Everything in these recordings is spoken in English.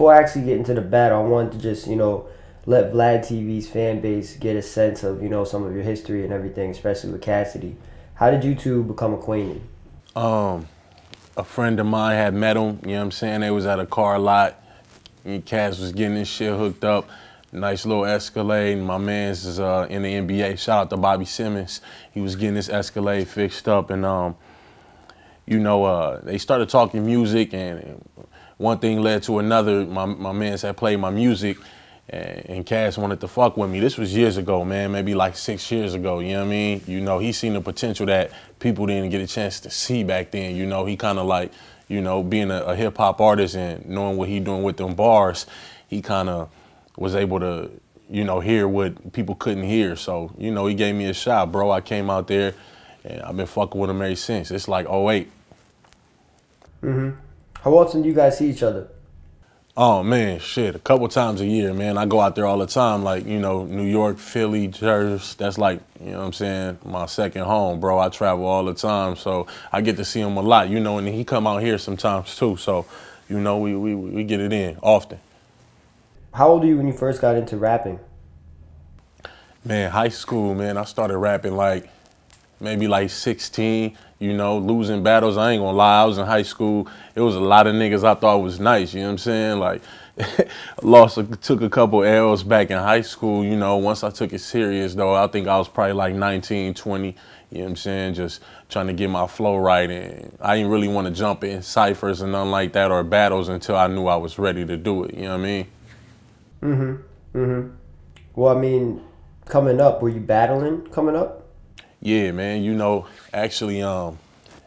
before I actually get into the battle, I wanted to just, let Vlad TV's fan base get a sense of, some of your history and everything, especially with Cassidy. How did you two become acquainted? A friend of mine had met him, you know what I'm saying? They was at a car lot, and Cass was getting this shit hooked up. Nice little Escalade. My man's is in the NBA. Shout out to Bobby Simmons. He was getting this Escalade fixed up, and they started talking music, and one thing led to another. My man's had played my music, and Cass wanted to fuck with me. This was years ago, man, maybe like 6 years ago, you know what I mean? He seen the potential that people didn't get a chance to see back then. He kind of like, being a hip hop artist and knowing what he doing with them bars, he kind of was able to, hear what people couldn't hear. So, he gave me a shot, bro. I came out there, and I've been fucking with him ever since. It's like '08. How often do you guys see each other? Oh, man, shit, a couple times a year, man. I go out there all the time, like, New York, Philly, Jersey. That's like, what I'm saying, my second home, bro. I travel all the time, so I get to see him a lot, and he come out here sometimes, too. So, we get it in often. How old were you when you first got into rapping? Man, high school, man. I started rapping maybe 16, losing battles. I ain't gonna lie, I was in high school. It was a lot of niggas I thought was nice, you know what I'm saying? Like, took a couple L's back in high school, once I took it serious, though. I think I was probably like 19, 20, you know what I'm saying? Just trying to get my flow right. And I didn't really want to jump in ciphers and nothing like that or battles until I knew I was ready to do it, you know what I mean? Well, I mean, coming up, were you battling coming up? Yeah, man, actually,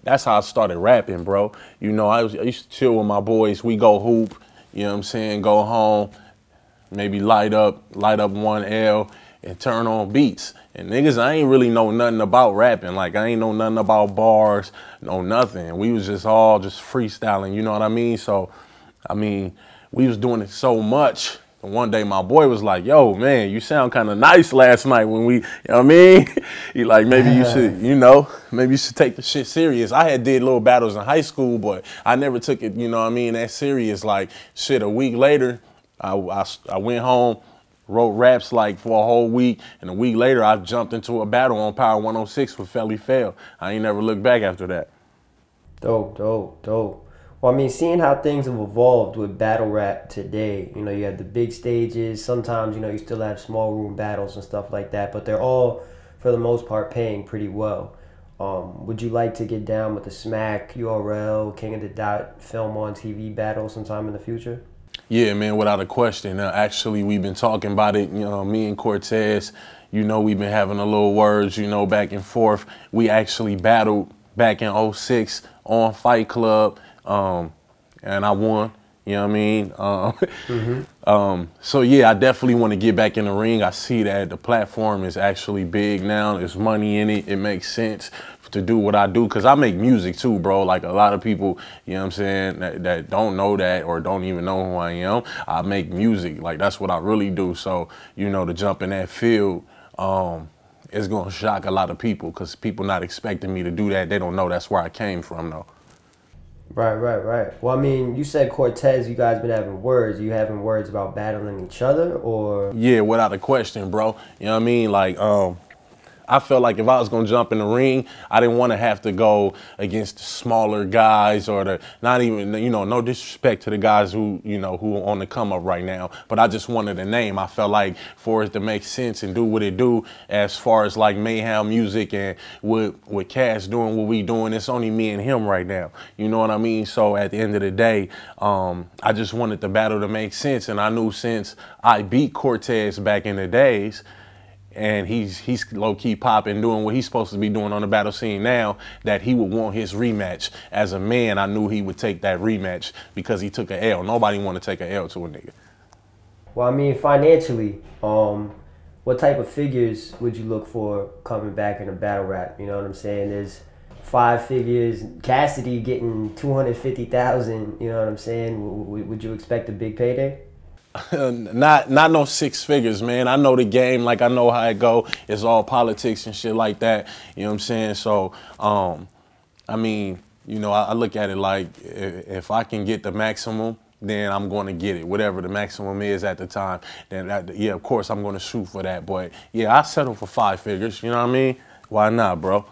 that's how I started rapping, bro. I used to chill with my boys. We go hoop, you know what I'm saying, go home, maybe light up one L and turn on beats. And niggas, I ain't really know nothing about rapping. Like, I ain't know nothing about bars, no nothing. We was just all freestyling, you know what I mean? So, we was doing it so much. And one day my boy was like, yo, man, you sound kind of nice last night when we, you know what I mean? He like, maybe you should, maybe you should take the shit serious. I had did little battles in high school, but I never took it, that serious. Like, shit, a week later, I went home, wrote raps for a whole week, and a week later I jumped into a battle on Power 106 with Felly Fail. I ain't never looked back after that. Dope. Well, I mean, seeing how things have evolved with battle rap today, you have the big stages. Sometimes, you still have small room battles and stuff like that, but they're all, for the most part, paying pretty well. Would you like to get down with the Smack, URL, King of the Dot film on TV battle sometime in the future? Yeah, man, without a question. Actually, we've been talking about it, me and Cortez, we've been having a little words, back and forth. We actually battled back in '06 on Fight Club. And I won, you know what I mean? So yeah, I definitely want to get back in the ring. I see that the platform is actually big now. There's money in it. It makes sense to do what I do, because I make music too, bro. Like, a lot of people, you know what I'm saying, that don't know that or don't even know who I am. I make music. Like, that's what I really do. So, to jump in that field, it's going to shock a lot of people, because people not expecting me to do that. They don't know that's where I came from, though. Right. Well, I mean, you said Cortez, you guys been having words. Are you having words about battling each other, or? Yeah, without a question, bro. You know what I mean? Like, I felt like if I was gonna jump in the ring, I didn't want to have to go against the smaller guys or not even, no disrespect to the guys who are on the come up right now, but I just wanted a name. I felt like for it to make sense and do what it do as far as like Mayhem Music and with Cass doing what we doing, it's only me and him right now. You know what I mean? So at the end of the day, I just wanted the battle to make sense, and I knew since I beat Cortez back in the days, and he's low-key popping, doing what he's supposed to be doing on the battle scene now, that he would want his rematch. As a man, I knew he would take that rematch because he took an L. Nobody want to take an L to a nigga. Well, I mean, financially, what type of figures would you look for coming back in a battle rap? You know what I'm saying? There's 5 figures. Cassidy getting 250,000. You know what I'm saying? Would you expect a big payday? Not no 6 figures, man. I know the game, like I know how it go. It's all politics and shit like that. You know what I'm saying? So, I mean, I look at it like if I can get the maximum, then I'm going to get it. Whatever the maximum is at the time, then yeah, of course I'm going to shoot for that. But yeah, I settle for 5 figures. You know what I mean? Why not, bro?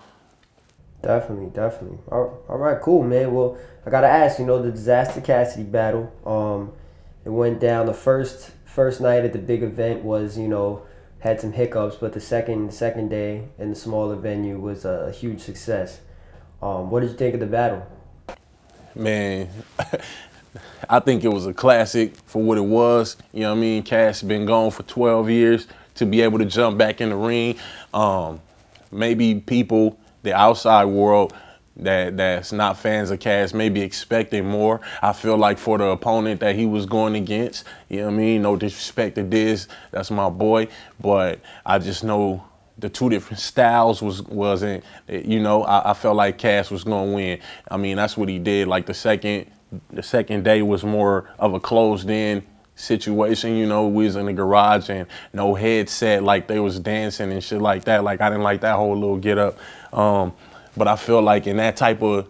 Definitely, definitely. All right, cool, man. Well, I gotta ask, you know, the Dizaster Cassidy battle. It went down. The first night at the big event was, you know, had some hiccups, but the second day in the smaller venue was a huge success. What did you think of the battle? Man, I think it was a classic for what it was. You know what I mean? Cass been gone for 12 years. To be able to jump back in the ring, maybe people, the outside world that's not fans of Cass, maybe expecting more. I feel like for the opponent that he was going against, you know what I mean? No disrespect to Diz, that's my boy, but I just know the two different styles wasn't, you know, I felt like Cass was going to win. I mean, that's what he did. Like the second day was more of a closed in situation, you know. We was in the garage and no headset, like they was dancing and shit like that. Like I didn't like that whole little get up. But I feel like in that type of,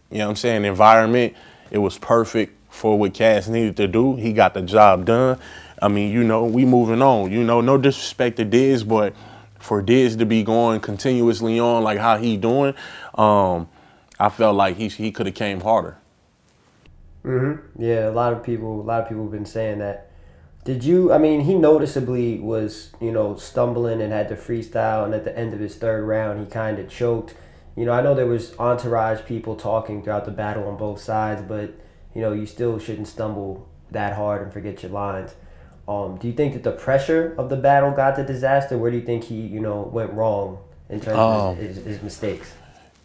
you know what I'm saying, environment, it was perfect for what Cass needed to do. He got the job done. I mean, you know, we moving on. You know, no disrespect to Diz, but for Diz to be going continuously on like how he doing, I felt like he could have came harder. Yeah, a lot of people have been saying that. Did you, I mean, he noticeably was, you know, stumbling and had to freestyle, and at the end of his third round, he kind of choked. You know, I know there was entourage people talking throughout the battle on both sides, but, you know, you still shouldn't stumble that hard and forget your lines. Do you think that the pressure of the battle got the Dizaster? Where do you think he, you know, went wrong in terms of his mistakes?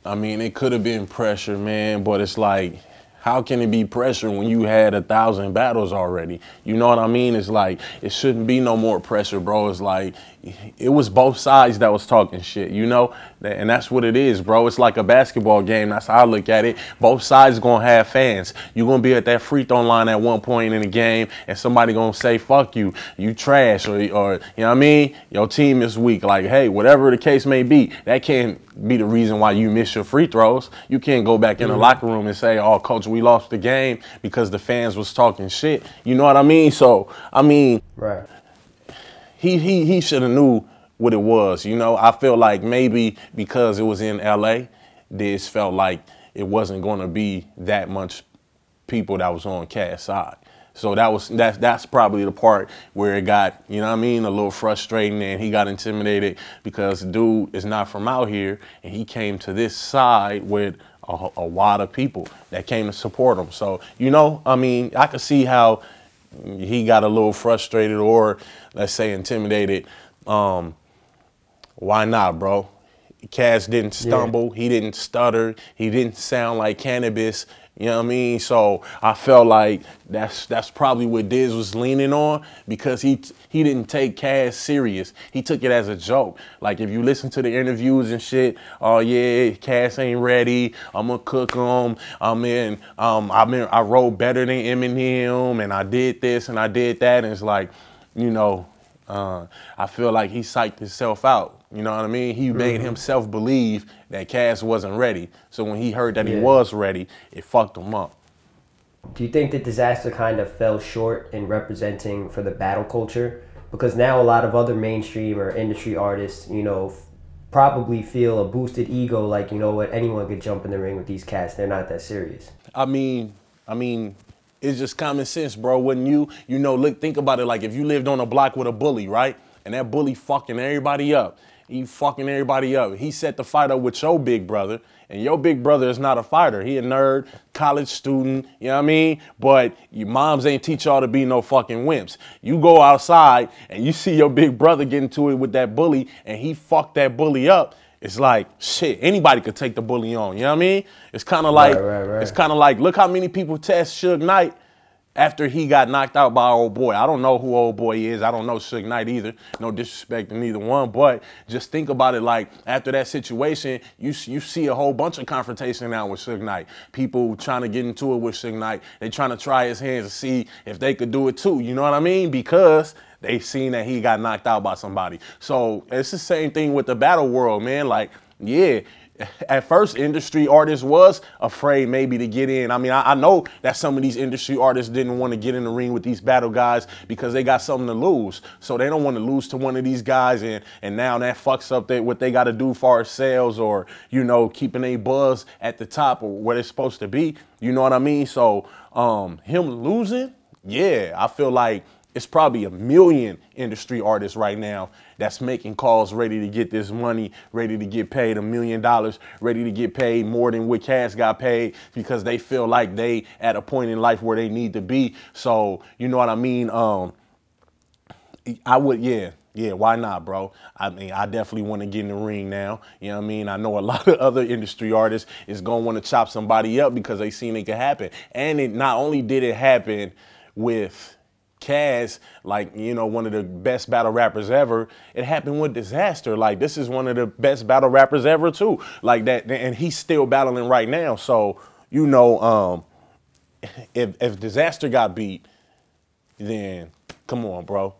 I mean, it could have been pressure, man, but it's like, how can it be pressure when you had 1,000 battles already? You know what I mean? It's like, it shouldn't be no more pressure, bro. It's like, it was both sides that was talking shit, you know? And that's what it is, bro. It's like a basketball game. That's how I look at it. Both sides gonna have fans. You're gonna be at that free throw line at one point in the game and somebody gonna say, fuck you, you trash, or you know what I mean? Your team is weak. Like, hey, whatever the case may be, that can't be the reason why you miss your free throws. You can't go back in the locker room and say, oh, coach, we lost the game because the fans was talking shit. You know what I mean? So, I mean, right. He should have knew what it was. You know, I feel like maybe because it was in LA, this felt like it wasn't going to be that much people that was on Cass' side. So that's probably the part where it got, you know what I mean, a little frustrating, and he got intimidated because the dude is not from out here, and he came to this side with a lot of people that came to support him. So, you know, I mean, I could see how he got a little frustrated or, let's say, intimidated. Why not, bro? Cass didn't stumble. Yeah. He didn't stutter. He didn't sound like cannabis. You know what I mean? So I felt like that's probably what Diz was leaning on, because he didn't take Cass serious. He took it as a joke. Like, if you listen to the interviews and shit, oh yeah, Cass ain't ready. I'm gonna cook him. I wrote better than Eminem, and I did this and I did that. And it's like, you know, I feel like he psyched himself out. You know what I mean? He made himself believe that Cass wasn't ready. So when he heard that he was ready, it fucked him up. Do you think that Dizaster kind of fell short in representing for the battle culture? Because now a lot of other mainstream or industry artists, you know, probably feel a boosted ego, like, you know what, anyone could jump in the ring with these cats. They're not that serious. I mean, it's just common sense, bro. Wouldn't you know, look, think about it. Like, if you lived on a block with a bully, right? And that bully fucking everybody up. He fucking everybody up. He set the fight up with your big brother, and your big brother is not a fighter. He a nerd, college student, you know what I mean? But your moms ain't teach y'all to be no fucking wimps. You go outside and you see your big brother get into it with that bully, and he fucked that bully up. It's like, shit, anybody could take the bully on, you know what I mean? It's kind of like, it's kind of like, look how many people test Suge Knight after he got knocked out by old boy. I don't know who old boy is. I don't know Suge Knight either. No disrespect to neither one. But just think about it, like, after that situation, you see a whole bunch of confrontation now with Suge Knight. People trying to get into it with Suge Knight. They trying to try his hands to see if they could do it too. You know what I mean? Because they seen that he got knocked out by somebody. So it's the same thing with the battle world, man. Like, yeah, at first industry artists was afraid maybe to get in. I mean, I know that some of these industry artists didn't want to get in the ring with these battle guys because they got something to lose. So they don't want to lose to one of these guys, and now that fucks up what they got to do for sales, or, you know, keeping a buzz at the top or where it's supposed to be. You know what I mean? So him losing, yeah, I feel like it's probably 1 million industry artists right now that's making calls, ready to get this money, ready to get paid $1 million, ready to get paid more than what Cass got paid, because they feel like they at a point in life where they need to be. So, you know what I mean? I would, yeah, why not, bro? I mean, I definitely want to get in the ring now. You know what I mean? I know a lot of other industry artists is going to want to chop somebody up because they seen it could happen. And it not only did it happen with Cass, like, you know, one of the best battle rappers ever, it happened with Dizaster. Like, this is one of the best battle rappers ever too. Like that, and he's still battling right now. So, you know, if Dizaster got beat, then come on, bro.